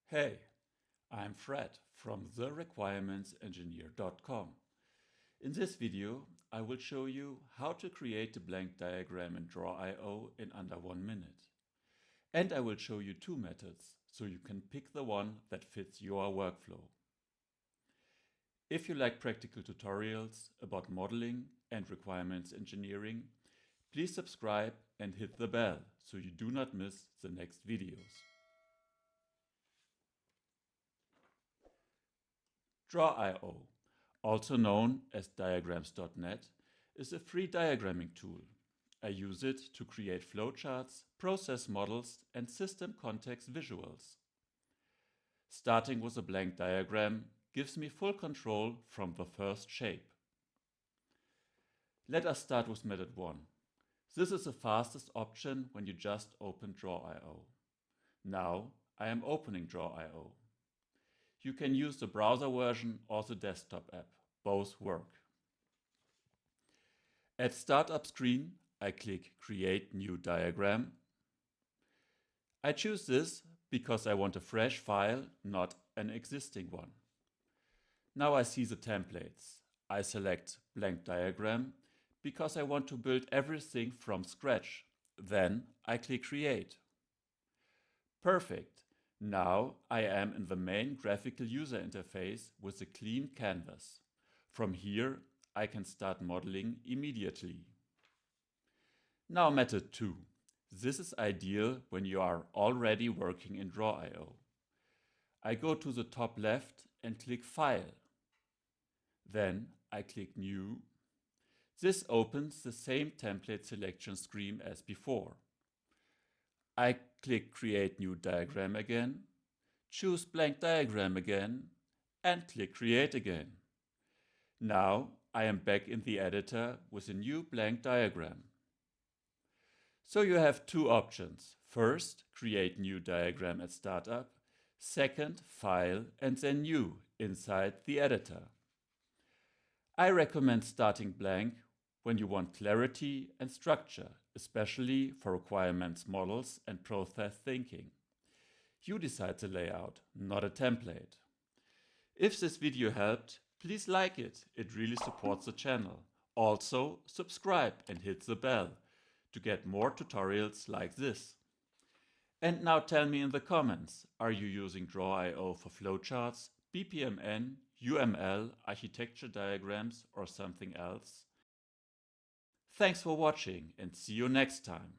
Hey, I'm Fred from therequirementsengineer.com. In this video, I will show you how to create a blank diagram in Draw.io in under 1 minute. And I will show you two methods, so you can pick the one that fits your workflow. If you like practical tutorials about modeling and requirements engineering, please subscribe and hit the bell so you do not miss the next videos. Draw.io, also known as diagrams.net, is a free diagramming tool. I use it to create flowcharts, process models, and system context visuals. Starting with a blank diagram gives me full control from the first shape. Let us start with method 1. This is the fastest option when you just open Draw.io. Now I am opening Draw.io. You can use the browser version or the desktop app. Both work. At Startup screen, I click Create New Diagram. I choose this because I want a fresh file, not an existing one. Now I see the templates. I select Blank Diagram because I want to build everything from scratch. Then I click Create. Perfect. Now I am in the main graphical user interface with a clean canvas. From here, I can start modeling immediately. Now method 2. This is ideal when you are already working in Draw.io. I go to the top left and click File. Then I click New. This opens the same template selection screen as before. I click Create New Diagram again, choose Blank Diagram again, and click Create again. Now I am back in the editor with a new blank diagram. So you have two options. First, create new diagram at startup. Second, File and then New inside the editor. I recommend starting blank when you want clarity and structure, especially for requirements models and process thinking. You decide the layout, not a template. If this video helped, please like it. It really supports the channel. Also, subscribe and hit the bell to get more tutorials like this. And now tell me in the comments, are you using Draw.io for flowcharts, BPMN, UML, architecture diagrams, or something else? Thanks for watching and see you next time.